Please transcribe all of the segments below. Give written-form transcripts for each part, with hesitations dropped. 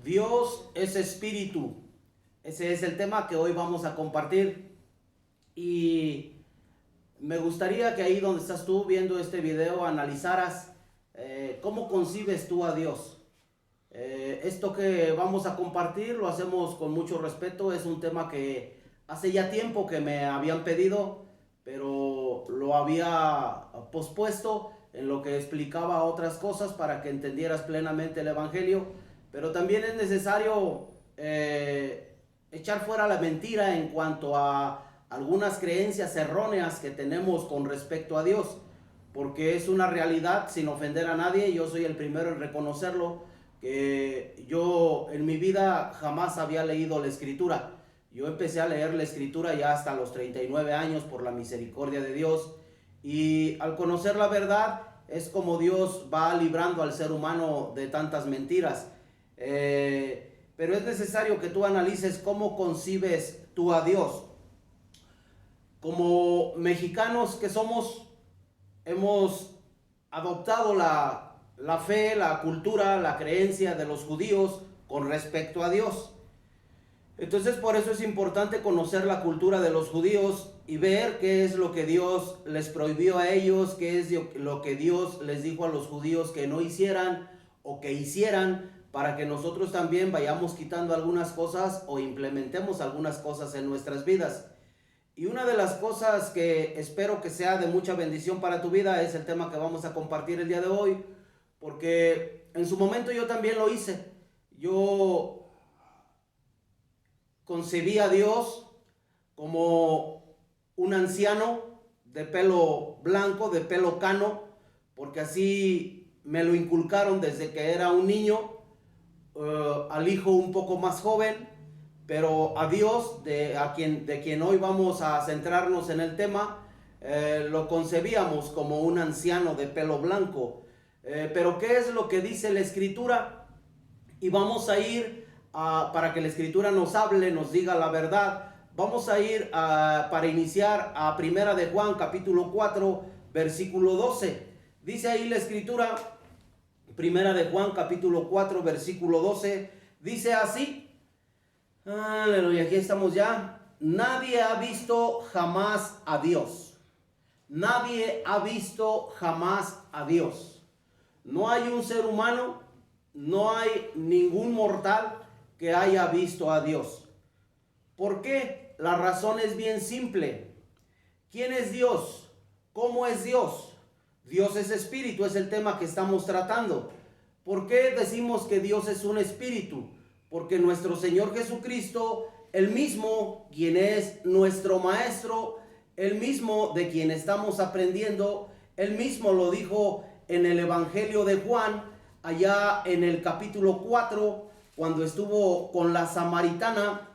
Dios es espíritu. Ese es el tema que hoy vamos a compartir. Y me gustaría que ahí donde estás tú viendo este video analizaras cómo concibes tú a Dios. Esto que vamos a compartir lo hacemos con mucho respeto. Es un tema que hace ya tiempo que me habían pedido, pero lo había pospuesto en lo que explicaba otras cosas para que entendieras plenamente el Evangelio. Pero también es necesario echar fuera la mentira en cuanto a algunas creencias erróneas que tenemos con respecto a Dios, porque es una realidad, sin ofender a nadie. Yo soy el primero en reconocerlo, que yo en mi vida jamás había leído la Escritura. Yo empecé a leer la Escritura ya hasta los 39 años por la misericordia de Dios, y al conocer la verdad es como Dios va librando al ser humano de tantas mentiras. Pero es necesario que tú analices cómo concibes tú a Dios. Como mexicanos que somos, hemos adoptado la fe, la cultura, la creencia de los judíos con respecto a Dios. Entonces por eso es importante conocer la cultura de los judíos y ver qué es lo que Dios les prohibió a ellos, qué es lo que Dios les dijo a los judíos que no hicieran o que hicieran, para que nosotros también vayamos quitando algunas cosas o implementemos algunas cosas en nuestras vidas. Y una de las cosas que espero que sea de mucha bendición para tu vida es el tema que vamos a compartir el día de hoy, porque en su momento yo también lo hice. Yo concebí a Dios como un anciano de pelo blanco, de pelo cano, porque así me lo inculcaron desde que era un niño. Al hijo un poco más joven, pero a Dios, de quien hoy vamos a centrarnos en el tema, lo concebíamos como un anciano de pelo blanco. Pero ¿qué es lo que dice la Escritura? Y vamos a ir para que la Escritura nos hable, nos diga la verdad. Vamos a ir para iniciar a Primera de Juan, capítulo 4, versículo 12. Dice ahí la Escritura, Primera de Juan, capítulo 4, versículo 12, dice así. Aleluya, aquí estamos ya. Nadie ha visto jamás a Dios. Nadie ha visto jamás a Dios. No hay un ser humano, no hay ningún mortal que haya visto a Dios. ¿Por qué? La razón es bien simple. ¿Quién es Dios? ¿Cómo es Dios? Dios es espíritu, es el tema que estamos tratando. ¿Por qué decimos que Dios es un espíritu? Porque nuestro Señor Jesucristo, el mismo quien es nuestro maestro, el mismo de quien estamos aprendiendo, el mismo lo dijo en el Evangelio de Juan, allá en el capítulo 4, cuando estuvo con la samaritana.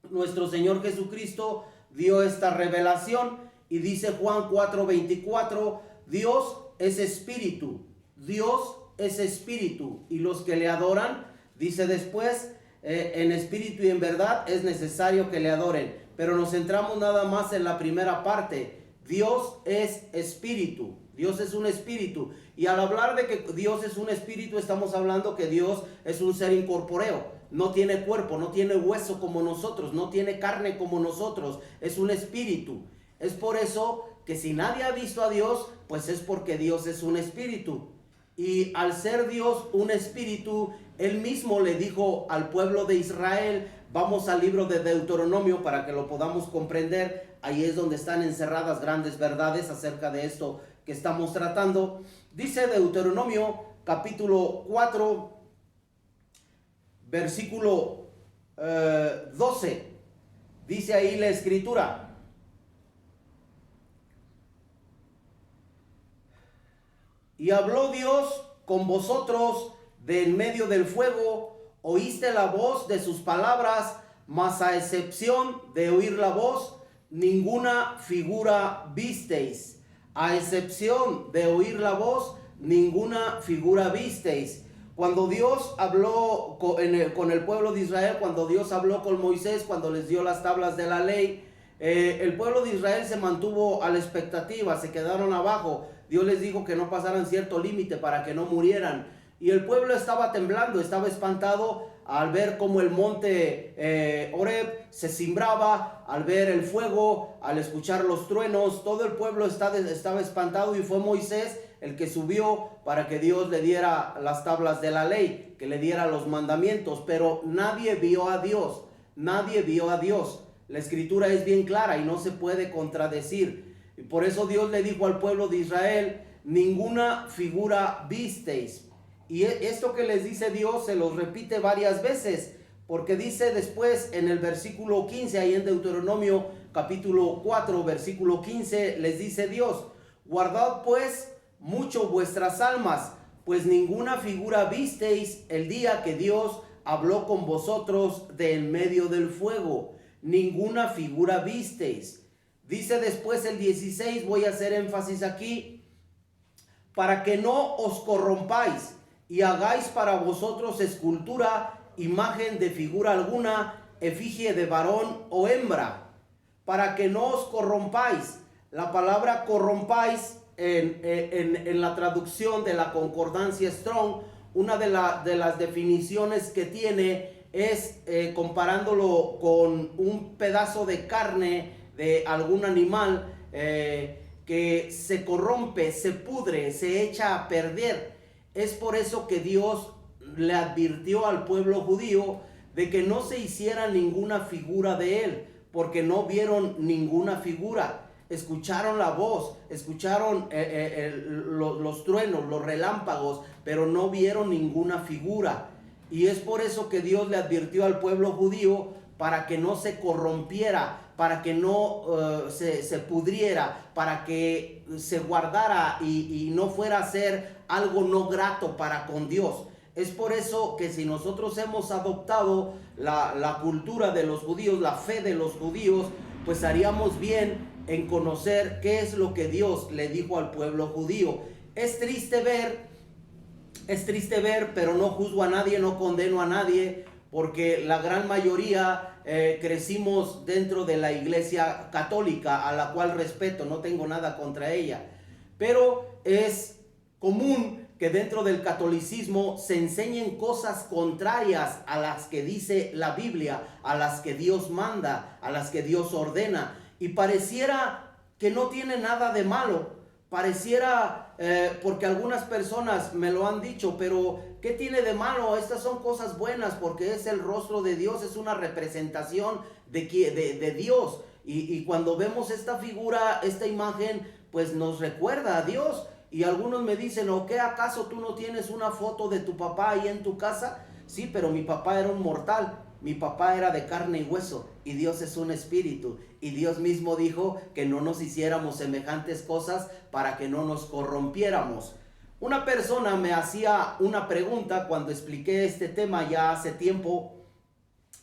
Nuestro Señor Jesucristo dio esta revelación y dice Juan 4:24, Dios es espíritu, Dios es espíritu, y los que le adoran, dice después, en espíritu y en verdad es necesario que le adoren. Pero nos centramos nada más en la primera parte. Dios es espíritu, Dios es un espíritu, y al hablar de que Dios es un espíritu, estamos hablando que Dios es un ser incorpóreo. No tiene cuerpo, no tiene hueso como nosotros, no tiene carne como nosotros, es un espíritu. Es por eso que si nadie ha visto a Dios, pues es porque Dios es un espíritu. Y al ser Dios un espíritu, Él mismo le dijo al pueblo de Israel, vamos al libro de Deuteronomio para que lo podamos comprender. Ahí es donde están encerradas grandes verdades acerca de esto que estamos tratando. Dice Deuteronomio capítulo 4, versículo 12. Dice ahí la Escritura. Y habló Dios con vosotros de en medio del fuego, oíste la voz de sus palabras, mas a excepción de oír la voz, ninguna figura visteis. A excepción de oír la voz, ninguna figura visteis. Cuando Dios habló con el pueblo de Israel, cuando Dios habló con Moisés, cuando les dio las tablas de la ley, el pueblo de Israel se mantuvo a la expectativa, se quedaron abajo. Dios les dijo que no pasaran cierto límite para que no murieran. y el pueblo estaba temblando, estaba espantado al ver cómo el monte Horeb se cimbraba, al ver el fuego, al escuchar los truenos. Todo el pueblo estaba espantado, y fue Moisés el que subió para que Dios le diera las tablas de la ley, que le diera los mandamientos. Pero nadie vio a Dios, nadie vio a Dios. La escritura es bien clara y no se puede contradecir. Y por eso Dios le dijo al pueblo de Israel: ninguna figura visteis. Y esto que les dice Dios se los repite varias veces, porque dice después en el versículo 15, ahí en Deuteronomio capítulo 4, versículo 15, les dice Dios: guardad pues mucho vuestras almas, pues ninguna figura visteis el día que Dios habló con vosotros de en medio del fuego. Ninguna figura visteis. Dice después el 16, voy a hacer énfasis aquí: para que no os corrompáis y hagáis para vosotros escultura, imagen de figura alguna, efigie de varón o hembra. Para que no os corrompáis. La palabra corrompáis en la traducción de la concordancia Strong, una de las definiciones que tiene es comparándolo con un pedazo de carne de algún animal que se corrompe, se pudre, se echa a perder. Es por eso que Dios le advirtió al pueblo judío de que no se hiciera ninguna figura de él, porque no vieron ninguna figura. Escucharon la voz, escucharon los truenos, los relámpagos, pero no vieron ninguna figura. Y es por eso que Dios le advirtió al pueblo judío para que no se corrompiera, para que no se pudriera, para que se guardara y no fuera a ser algo no grato para con Dios. Es por eso que si nosotros hemos adoptado la cultura de los judíos, la fe de los judíos, pues haríamos bien en conocer qué es lo que Dios le dijo al pueblo judío. Es triste ver, pero no juzgo a nadie, no condeno a nadie, porque la gran mayoría crecimos dentro de la iglesia católica, a la cual respeto, no tengo nada contra ella. Pero es común que dentro del catolicismo se enseñen cosas contrarias a las que dice la Biblia, a las que Dios manda, a las que Dios ordena. Y pareciera que no tiene nada de malo. Pareciera, porque algunas personas me lo han dicho, pero ¿qué tiene de malo? Estas son cosas buenas porque es el rostro de Dios, es una representación de Dios. Y cuando vemos esta figura, esta imagen, pues nos recuerda a Dios. Y algunos me dicen: ¿o qué, acaso tú no tienes una foto de tu papá ahí en tu casa? Sí, pero mi papá era un mortal. Mi papá era de carne y hueso, y Dios es un espíritu, y Dios mismo dijo que no nos hiciéramos semejantes cosas para que no nos corrompiéramos. Una persona me hacía una pregunta cuando expliqué este tema ya hace tiempo,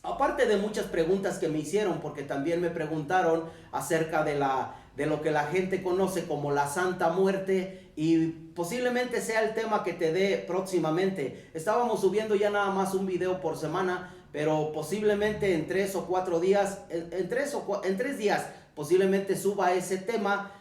aparte de muchas preguntas que me hicieron, porque también me preguntaron acerca de lo que la gente conoce como la Santa Muerte, y posiblemente sea el tema que te dé próximamente. Estábamos subiendo ya nada más un video por semana, pero posiblemente en 3 o 4 días, en 3 días, posiblemente suba ese tema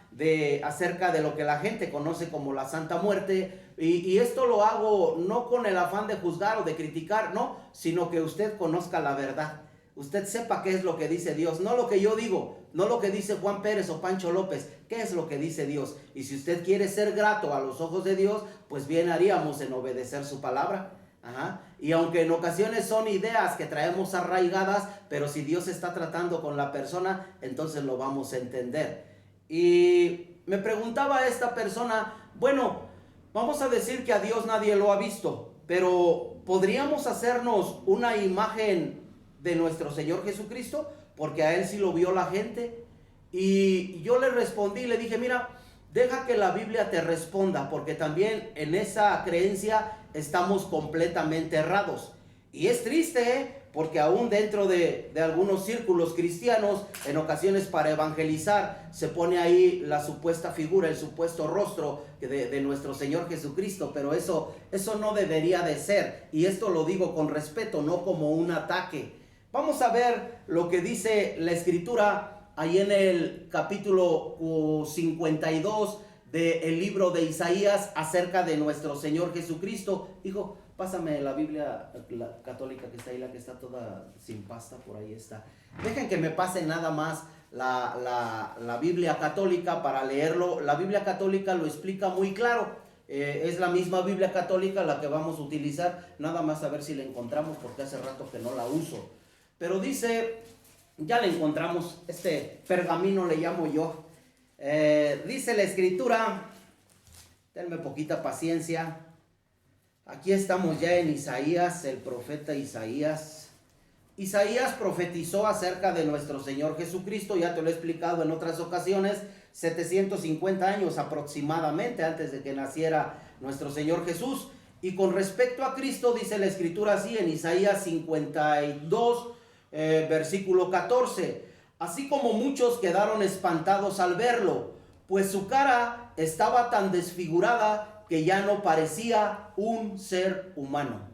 acerca de lo que la gente conoce como la Santa Muerte. Y esto lo hago no con el afán de juzgar o de criticar, no, sino que usted conozca la verdad. Usted sepa qué es lo que dice Dios, no lo que yo digo, no lo que dice Juan Pérez o Pancho López, qué es lo que dice Dios. Y si usted quiere ser grato a los ojos de Dios, pues bien haríamos en obedecer su palabra. Ajá. Y aunque en ocasiones son ideas que traemos arraigadas, pero si Dios está tratando con la persona, entonces lo vamos a entender. Y me preguntaba esta persona: bueno, vamos a decir que a Dios nadie lo ha visto, pero ¿podríamos hacernos una imagen de nuestro Señor Jesucristo? Porque a Él sí lo vio la gente. Y yo le respondí, le dije: mira, deja que la Biblia te responda, porque también en esa creencia estamos completamente errados. Y es triste, porque aún dentro de algunos círculos cristianos, en ocasiones para evangelizar, se pone ahí la supuesta figura, el supuesto rostro de nuestro Señor Jesucristo, pero eso no debería de ser. Y esto lo digo con respeto, no como un ataque. Vamos a ver lo que dice la Escritura ahí en el capítulo 52 del libro de Isaías acerca de nuestro Señor Jesucristo. Hijo, pásame la Biblia la católica que está ahí, la que está toda sin pasta, por ahí está. Dejen que me pase nada más la Biblia católica para leerlo. La Biblia católica lo explica muy claro. Es la misma Biblia católica la que vamos a utilizar, nada más a ver si la encontramos porque hace rato que no la uso. Pero dice, ya la encontramos, este pergamino le llamo yo. Dice la escritura, denme poquita paciencia. Aquí estamos ya en Isaías, el profeta Isaías. Isaías profetizó acerca de nuestro Señor Jesucristo, ya te lo he explicado en otras ocasiones, 750 años aproximadamente antes de que naciera nuestro Señor Jesús. Y con respecto a Cristo dice la escritura así en Isaías 52, versículo 14. Así como muchos quedaron espantados al verlo, pues su cara estaba tan desfigurada que ya no parecía un ser humano.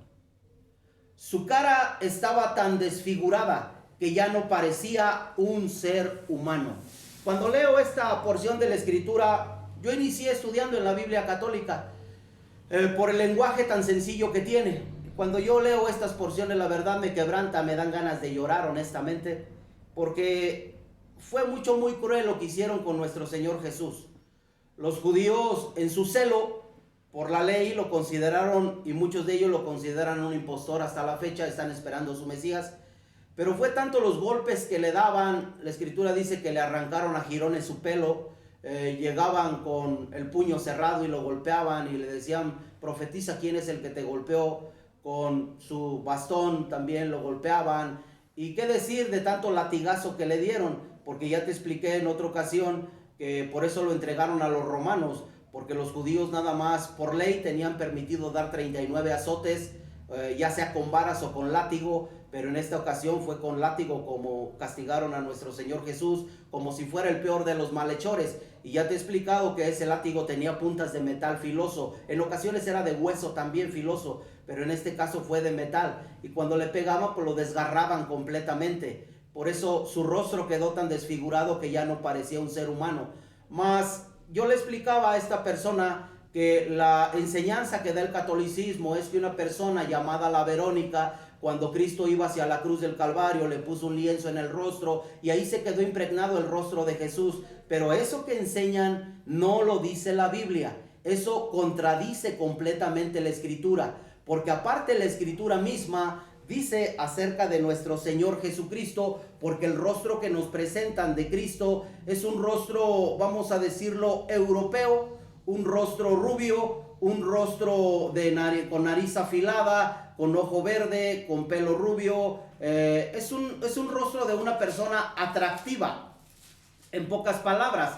Su cara estaba tan desfigurada que ya no parecía un ser humano. Cuando leo esta porción de la escritura, yo inicié estudiando en la Biblia católica por el lenguaje tan sencillo que tiene. Cuando yo leo estas porciones, la verdad me quebranta, me dan ganas de llorar honestamente, porque fue muy cruel lo que hicieron con nuestro Señor Jesús. Los judíos en su celo por la ley lo consideraron, y muchos de ellos lo consideran un impostor hasta la fecha, están esperando a su Mesías. Pero fue tanto los golpes que le daban, la escritura dice que le arrancaron a jirones su pelo, llegaban con el puño cerrado y lo golpeaban y le decían, profetiza quién es el que te golpeó, con su bastón también lo golpeaban. Y qué decir de tanto latigazo que le dieron, porque ya te expliqué en otra ocasión que por eso lo entregaron a los romanos, porque los judíos nada más por ley tenían permitido dar 39 azotes, ya sea con varas o con látigo, pero en esta ocasión fue con látigo como castigaron a nuestro Señor Jesús, como si fuera el peor de los malhechores. Y ya te he explicado que ese látigo tenía puntas de metal filoso, en ocasiones era de hueso también filoso, pero en este caso fue de metal, y cuando le pegaban pues lo desgarraban completamente. Por eso su rostro quedó tan desfigurado que ya no parecía un ser humano. Mas yo le explicaba a esta persona que la enseñanza que da el catolicismo es que una persona llamada la Verónica, cuando Cristo iba hacia la cruz del Calvario, le puso un lienzo en el rostro y ahí se quedó impregnado el rostro de Jesús. Pero eso que enseñan no lo dice la Biblia. Eso contradice completamente la Escritura, porque aparte la Escritura misma dice acerca de nuestro Señor Jesucristo, porque el rostro que nos presentan de Cristo es un rostro, vamos a decirlo, europeo, un rostro rubio, un rostro con nariz afilada, con ojo verde, con pelo rubio. Es un rostro de una persona atractiva, en pocas palabras.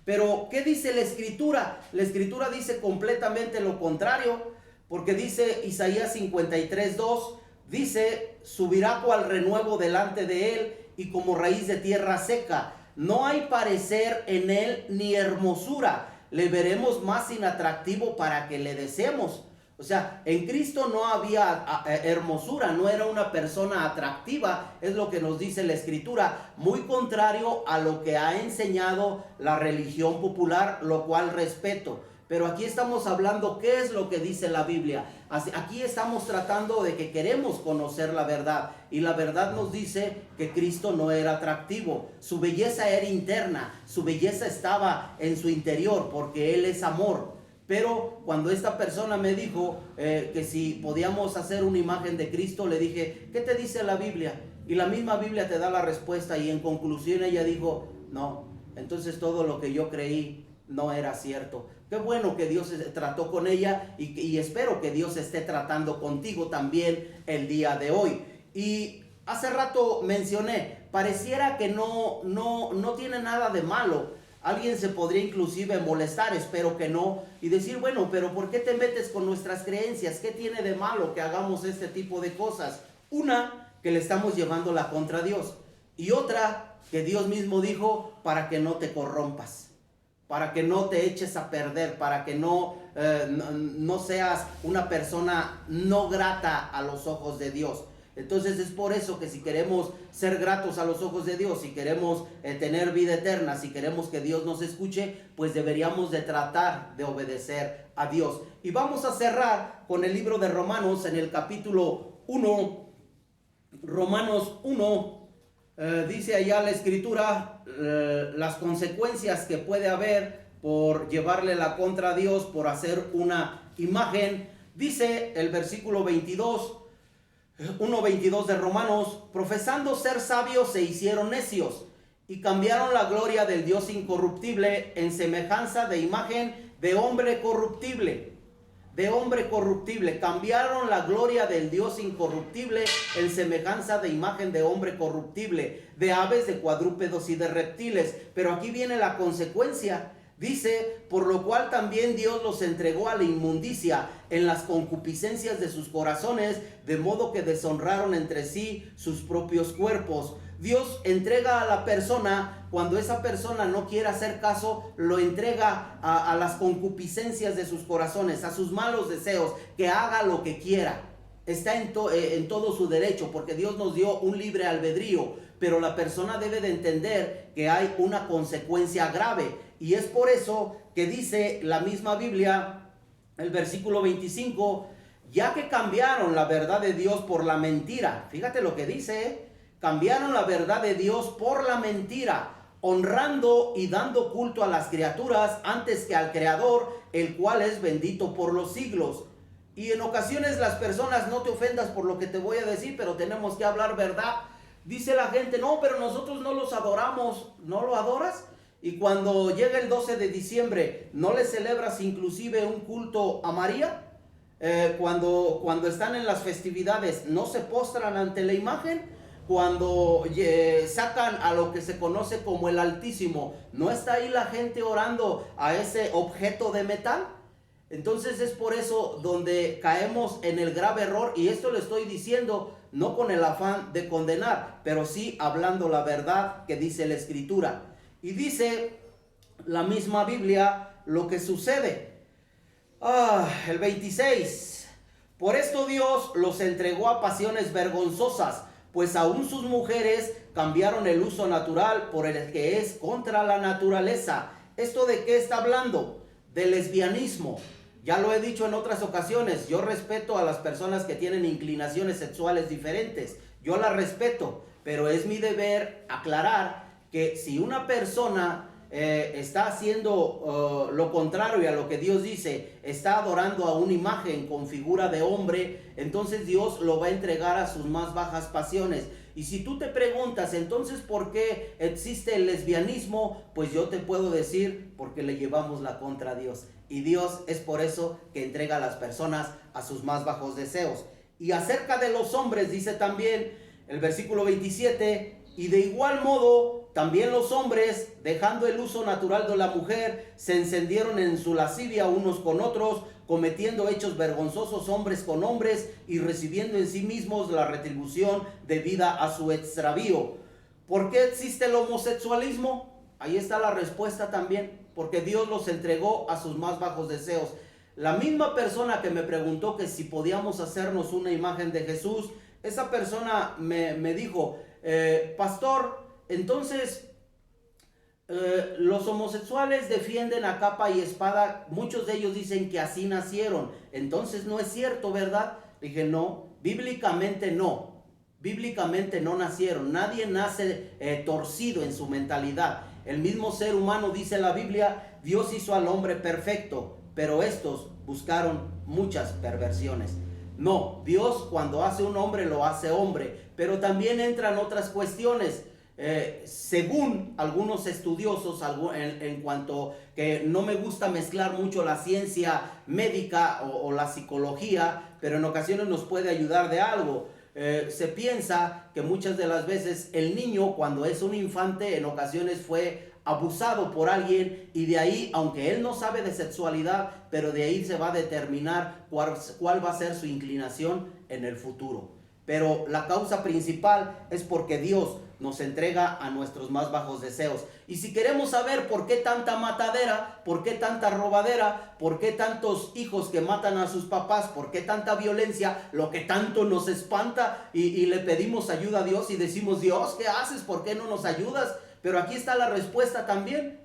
Pero ¿qué dice la Escritura? La Escritura dice completamente lo contrario, porque dice Isaías 53:2, dice, subirá cual renuevo delante de él y como raíz de tierra seca. No hay parecer en él ni hermosura. Le veremos más inatractivo para que le deseemos. O sea, en Cristo no había hermosura, no era una persona atractiva, es lo que nos dice la Escritura, muy contrario a lo que ha enseñado la religión popular, lo cual respeto. Pero aquí estamos hablando qué es lo que dice la Biblia. Aquí estamos tratando de que queremos conocer la verdad. Y la verdad nos dice que Cristo no era atractivo. Su belleza era interna. Su belleza estaba en su interior porque Él es amor. Pero cuando esta persona me dijo que si podíamos hacer una imagen de Cristo, le dije, ¿qué te dice la Biblia? Y la misma Biblia te da la respuesta. Y en conclusión ella dijo, no, entonces todo lo que yo creí no era cierto. Qué bueno que Dios trató con ella y espero que Dios esté tratando contigo también el día de hoy. Y hace rato mencioné, pareciera que no tiene nada de malo. Alguien se podría inclusive molestar, espero que no, y decir, bueno, pero ¿por qué te metes con nuestras creencias? ¿Qué tiene de malo que hagamos este tipo de cosas? Una, que le estamos llevando la contra a Dios. Y otra, que Dios mismo dijo, para que no te corrompas, para que no te eches a perder, para que no seas una persona no grata a los ojos de Dios. Entonces es por eso que si queremos ser gratos a los ojos de Dios, si queremos tener vida eterna, si queremos que Dios nos escuche, pues deberíamos de tratar de obedecer a Dios. Y vamos a cerrar con el libro de Romanos en el capítulo 1. Romanos 1, dice allá la escritura las consecuencias que puede haber por llevarle la contra a Dios, por hacer una imagen. Dice el versículo 22, 1:22 de Romanos: profesando ser sabios se hicieron necios y cambiaron la gloria del Dios incorruptible en semejanza de imagen de hombre corruptible. Cambiaron la gloria del Dios incorruptible en semejanza de imagen de hombre corruptible, de aves, de cuadrúpedos y de reptiles. Pero aquí viene la consecuencia. Dice: por lo cual también Dios los entregó a la inmundicia en las concupiscencias de sus corazones, de modo que deshonraron entre sí sus propios cuerpos. Dios entrega a la persona, cuando esa persona no quiere hacer caso, lo entrega a las concupiscencias de sus corazones, a sus malos deseos, que haga lo que quiera. Está en todo su derecho, porque Dios nos dio un libre albedrío, pero la persona debe de entender que hay una consecuencia grave. Y es por eso que dice la misma Biblia, el versículo 25, ya que cambiaron la verdad de Dios por la mentira. Fíjate lo que dice, cambiaron la verdad de Dios por la mentira, honrando y dando culto a las criaturas antes que al Creador, el cual es bendito por los siglos. Y en ocasiones las personas, no te ofendas por lo que te voy a decir, pero tenemos que hablar verdad. Dice la gente: no, pero nosotros no los adoramos. ¿No lo adoras? Y cuando llega el 12 de diciembre, ¿no le celebras inclusive un culto a María? Cuando están en las festividades, ¿no se postran ante la imagen? Cuando sacan a lo que se conoce como el Altísimo, ¿no está ahí la gente orando a ese objeto de metal? Entonces es por eso donde caemos en el grave error, y esto lo estoy diciendo no con el afán de condenar, pero sí hablando la verdad que dice la Escritura. Y dice la misma Biblia lo que sucede. El 26. Por esto Dios los entregó a pasiones vergonzosas, pues aún sus mujeres cambiaron el uso natural por el que es contra la naturaleza. ¿Esto de qué está hablando? Del lesbianismo. Ya lo he dicho en otras ocasiones, yo respeto a las personas que tienen inclinaciones sexuales diferentes. Yo las respeto, pero es mi deber aclarar que si una persona está haciendo lo contrario a lo que Dios dice, está adorando a una imagen con figura de hombre, entonces Dios lo va a entregar a sus más bajas pasiones. Y si tú te preguntas, entonces, ¿por qué existe el lesbianismo? Pues yo te puedo decir, porque le llevamos la contra a Dios. Y Dios es por eso que entrega a las personas a sus más bajos deseos. Y acerca de los hombres dice también el versículo 27, y de igual modo también los hombres, dejando el uso natural de la mujer, se encendieron en su lascivia unos con otros, cometiendo hechos vergonzosos hombres con hombres y recibiendo en sí mismos la retribución debida a su extravío. ¿Por qué existe el homosexualismo? Ahí está la respuesta también, porque Dios los entregó a sus más bajos deseos. La misma persona que me preguntó que si podíamos hacernos una imagen de Jesús, esa persona me dijo: pastor, entonces los homosexuales defienden a capa y espada, muchos de ellos dicen que así nacieron, entonces no es cierto, ¿verdad? Dije: no, bíblicamente no nacieron, nadie nace torcido en su mentalidad. El mismo ser humano, dice la Biblia, Dios hizo al hombre perfecto, pero estos buscaron muchas perversiones. No, Dios cuando hace un hombre lo hace hombre, pero también entran otras cuestiones. Según algunos estudiosos, en cuanto que no me gusta mezclar mucho la ciencia médica o la psicología, pero en ocasiones nos puede ayudar de algo. Se piensa que muchas de las veces el niño, cuando es un infante, en ocasiones fue abusado por alguien, y de ahí, aunque él no sabe de sexualidad, pero de ahí se va a determinar cuál va a ser su inclinación en el futuro. Pero la causa principal es porque Dios, nos entrega a nuestros más bajos deseos. Y si queremos saber por qué tanta matadera, por qué tanta robadera, por qué tantos hijos que matan a sus papás, por qué tanta violencia, lo que tanto nos espanta y le pedimos ayuda a Dios y decimos, Dios, ¿qué haces? ¿Por qué no nos ayudas? Pero aquí está la respuesta también.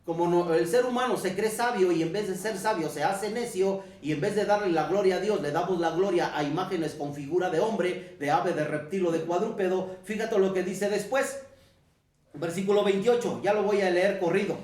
Como el ser humano se cree sabio y en vez de ser sabio se hace necio, y en vez de darle la gloria a Dios le damos la gloria a imágenes con figura de hombre, de ave, de reptil o de cuadrúpedo. Fíjate lo que dice después, versículo 28, ya lo voy a leer corrido.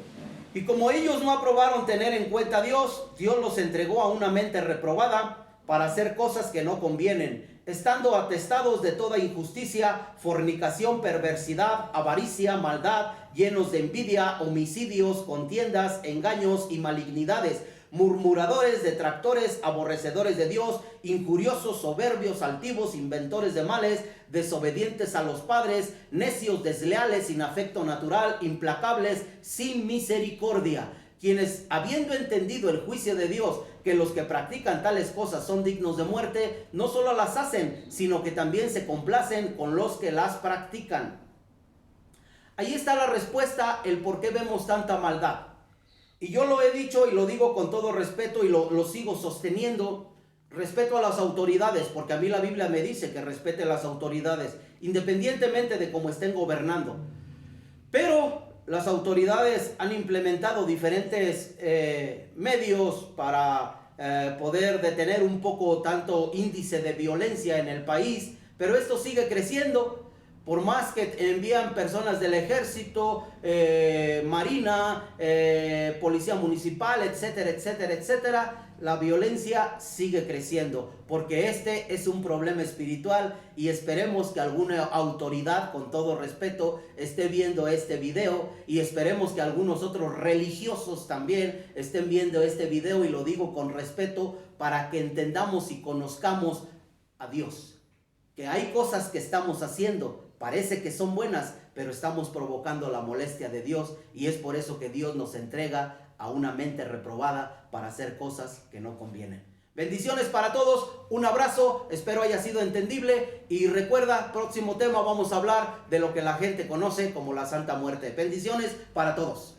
Y como ellos no aprobaron tener en cuenta a Dios, Dios los entregó a una mente reprobada para hacer cosas que no convienen, estando atestados de toda injusticia, fornicación, perversidad, avaricia, maldad, llenos de envidia, homicidios, contiendas, engaños y malignidades, murmuradores, detractores, aborrecedores de Dios, injuriosos, soberbios, altivos, inventores de males, desobedientes a los padres, necios, desleales, sin afecto natural, implacables, sin misericordia, quienes, habiendo entendido el juicio de Dios, que los que practican tales cosas son dignos de muerte, no solo las hacen, sino que también se complacen con los que las practican. Ahí está la respuesta, el por qué vemos tanta maldad. Y yo lo he dicho y lo digo con todo respeto y lo sigo sosteniendo. Respeto a las autoridades, porque a mí la Biblia me dice que respete a las autoridades, independientemente de cómo estén gobernando. Pero las autoridades han implementado diferentes medios para poder detener un poco tanto índice de violencia en el país, pero esto sigue creciendo. Por más que envían personas del ejército, marina, policía municipal, etcétera, etcétera, etcétera, la violencia sigue creciendo, porque este es un problema espiritual y esperemos que alguna autoridad, con todo respeto, esté viendo este video, y esperemos que algunos otros religiosos también estén viendo este video, y lo digo con respeto para que entendamos y conozcamos a Dios, que hay cosas que estamos haciendo, parece que son buenas, pero estamos provocando la molestia de Dios, y es por eso que Dios nos entrega a una mente reprobada para hacer cosas que no convienen. Bendiciones para todos, un abrazo, espero haya sido entendible, y recuerda, próximo tema vamos a hablar de lo que la gente conoce como la Santa Muerte. Bendiciones para todos.